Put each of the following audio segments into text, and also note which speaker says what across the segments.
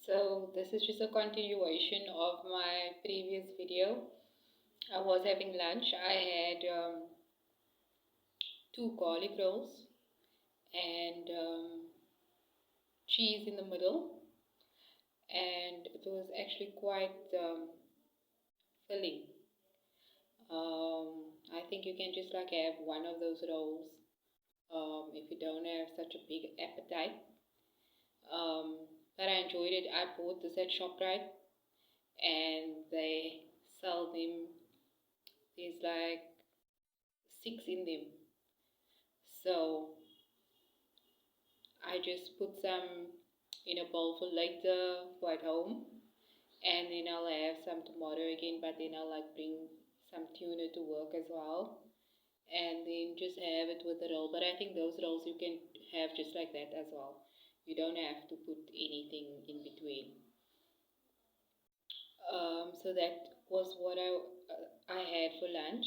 Speaker 1: So this is just a continuation of my previous video. I was having lunch. I had two garlic rolls and cheese in the middle, and it was actually quite filling. I think you can just like have one of those rolls if you don't have such a big appetite. But I enjoyed it. I bought this at ShopRite, and they sell them. There's like six in them. So I just put some in a bowl for later for at home, and then I'll have some tomorrow again, but then I'll like bring some tuna to work as well, and then just have it with the roll. But I think those rolls you can have just like that as well. You don't have to put anything in between. So that was what I had for lunch,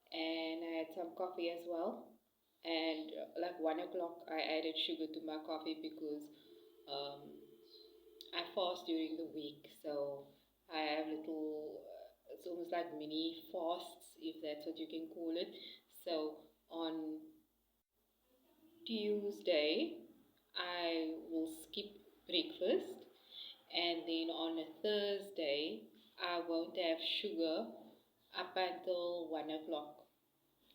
Speaker 1: and I had some coffee as well. And like 1 o'clock, I added sugar to my coffee because um, I fast during the week, so I have little. It's almost like mini fasts, if that's what you can call it. So on Tuesday, I will skip breakfast, and then on a Thursday, I won't have sugar up until 1 o'clock.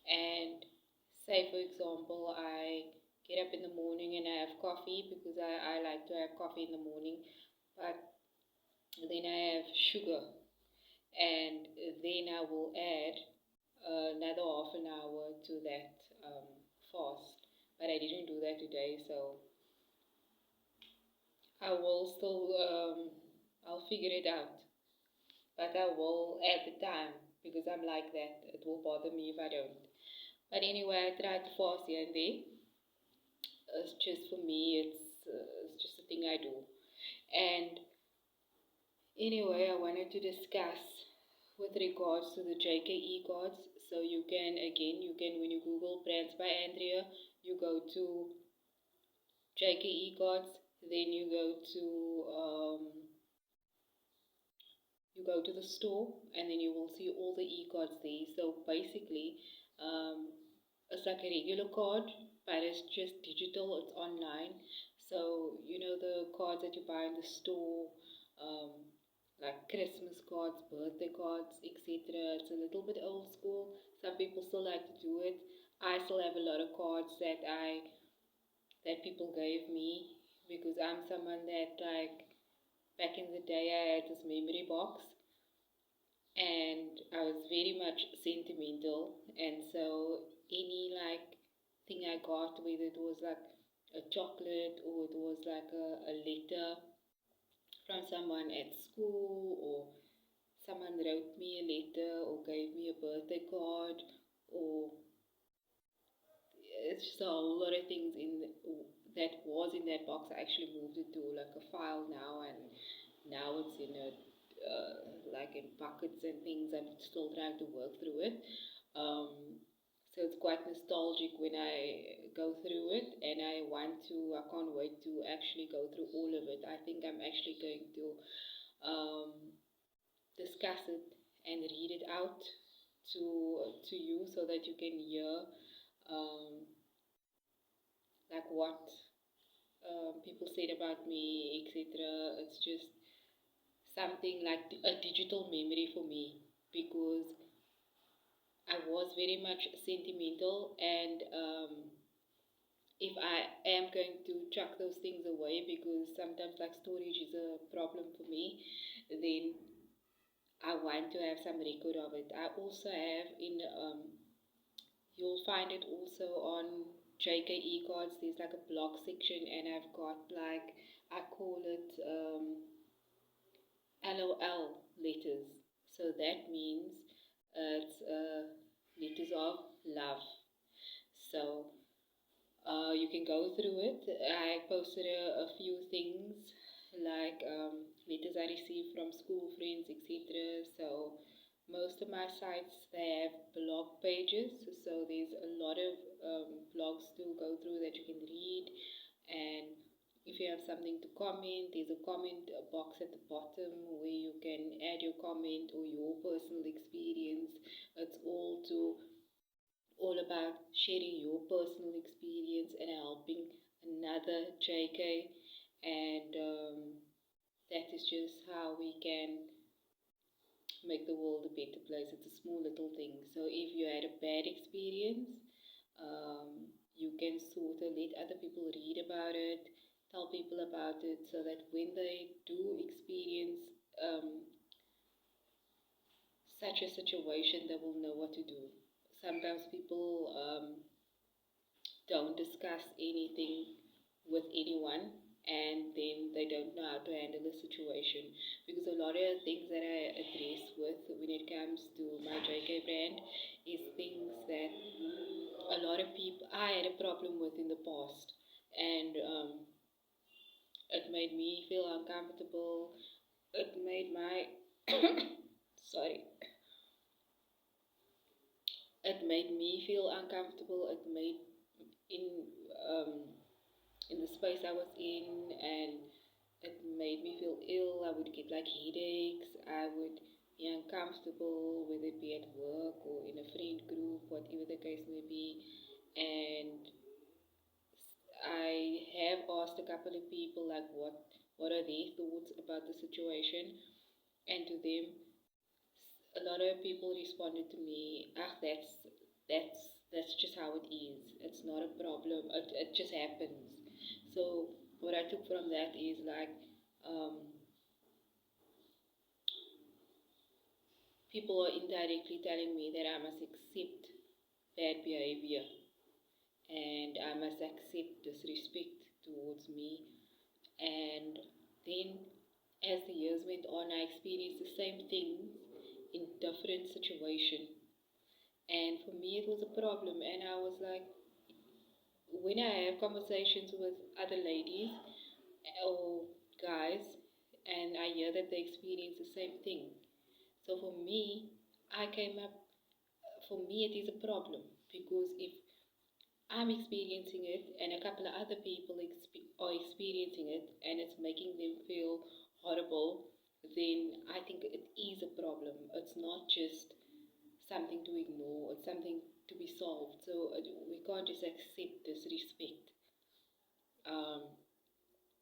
Speaker 1: And say, for example, I get up in the morning and I have coffee because I like to have coffee in the morning, but then I have sugar, and then I will add another half an hour to that fast. But I didn't do that today, so I will still, I'll figure it out. But I will add the time because I'm like that. It will bother me if I don't. But anyway, I try to fast here and there. It's just for me, it's just a thing I do. And anyway, I wanted to discuss with regards to the JKE cards. So you can, again, you can, when you Google Brands by Andrea, you go to JKE cards, then you go to the store, and then you will see all the e-cards there. So basically, um, it's like a regular card, but it's just digital, it's online. So, you know, the cards that you buy in the store, um, like Christmas cards, birthday cards, etc. It's a little bit old school. Some people still like to do it. I still have a lot of cards that people gave me because I'm someone that, like, back in the day I had this memory box, and I was very much sentimental, and so any like thing I got, whether it was like a chocolate or it was like a letter from someone at school, or someone wrote me a letter or gave me a birthday card, or it's just a whole lot of things that was in that box. I actually moved it to like a file now, and now it's in a like in buckets and things. I'm still trying to work through it. So it's quite nostalgic when I go through it, and I can't wait to actually go through all of it. I think I'm actually going to um, discuss it and read it out to you so that you can hear um, like what people said about me, etc. It's just something like a digital memory for me because I was very much sentimental, and if I am going to chuck those things away because sometimes like storage is a problem for me, then I want to have some record of it. I also have you'll find it also on JKE cards. There's like a blog section, and I've got like, I call it LOL letters. So that means it's letters of love. So you can go through it. I posted a few things like letters I received from school friends, etc. So most of my sites, they have blog pages. So there's a lot of blogs to go through that you can read, and if you have something to comment, there's a comment box at the bottom where you can add your comment or your personal experience. It's all about sharing your personal experience and helping another JK, and that is just how we can make the world a better place. It's a small little thing. So if you had a bad experience, you can sort of let other people read about it, tell people about it, so that when they do experience such a situation, they will know what to do. Sometimes people don't discuss anything with anyone, and then they don't know how to handle the situation, because a lot of things that I address with when it comes to my JK brand is things that a lot of people I had a problem with in the past, and it made me feel uncomfortable. It made my sorry, it made me feel uncomfortable. It made in um, in the space I was in, and it made me feel ill. I would get like headaches. I would be uncomfortable, whether it be at work or in a friend group, whatever the case may be. And I have asked a couple of people like what are their thoughts about the situation, and to them, a lot of people responded to me, ah, that's just how it is. It's not a problem. It just happens. So what I took from that is like people are indirectly telling me that I must accept bad behavior and I must accept disrespect towards me. And then as the years went on, I experienced the same things in different situations. And for me, it was a problem. And I was like, when I have conversations with other ladies or guys, and I hear that they experience the same thing. So for me, I came up, for me, it is a problem, because if I'm experiencing it and a couple of other people are experiencing it and it's making them feel horrible, then I think it is a problem. It's not just something to ignore, it's something to be solved. So we can't just accept disrespect. Um,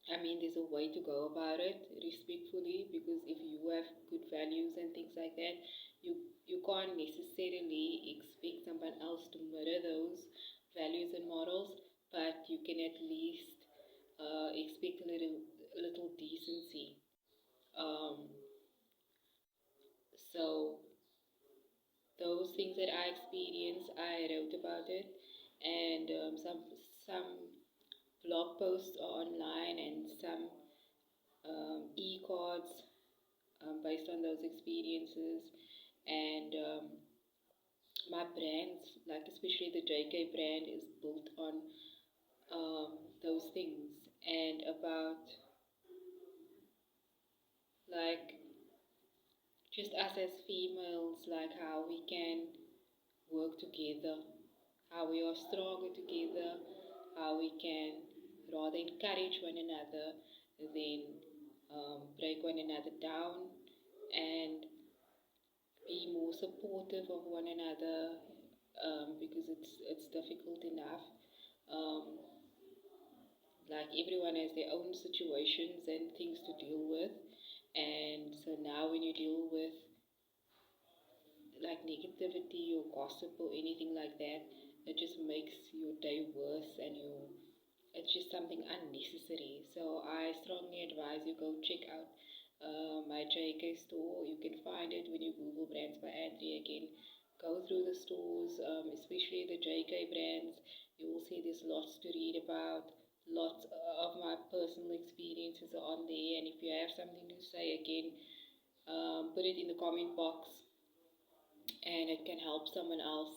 Speaker 1: I mean, there's a way to go about it respectfully, because if you have good values and things like that, you can't necessarily expect someone else to mirror those values and morals, but you can at least expect a little decency. Um, so those things that I experienced, I wrote about it, and some blog posts are online and some e-cards based on those experiences, and my brands, like especially the JK brand, is built on those things, and about like just us as females, like how we can work together, how we are stronger together, how we can rather encourage one another than break one another down, and be more supportive of one another, because it's difficult enough. Um, like everyone has their own situations and things to deal with, and so now when you deal with like negativity or gossip or anything like that, it just makes your day worse, and it's just something unnecessary. So I strongly advise you go check out my JK store. You can find it when you Google Brands by Andrea again. Go through the stores, especially the JK brands. You will see there's lots to read about. Lots of my personal experiences are on there, and if you have something to say again, put it in the comment box, and it can help someone else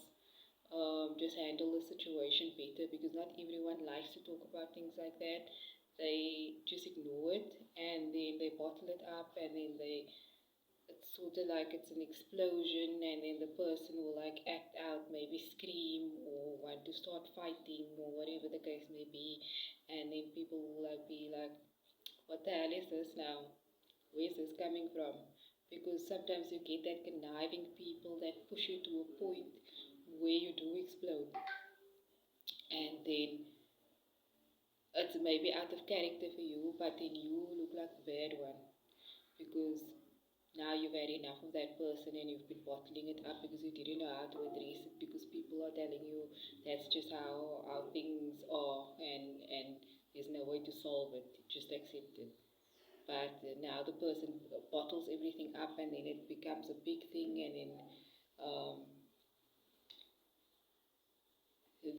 Speaker 1: just handle the situation better, because not everyone likes to talk about things like that. They just ignore it, and then they bottle it up, and then they it's sort of like it's an explosion, and then the person will like act out, maybe scream or want to start fighting or whatever the case may be, and then people will like be like, what the hell is this now? Where's this coming from? Because sometimes you get that conniving people that push you to a point where you do explode, and then it's maybe out of character for you, but then you look like the bad one because now you've had enough of that person and you've been bottling it up because you didn't know how to address it because people are telling you that's just how things are, and there's no way to solve it. Just accept it. But now the person bottles everything up and then it becomes a big thing, and then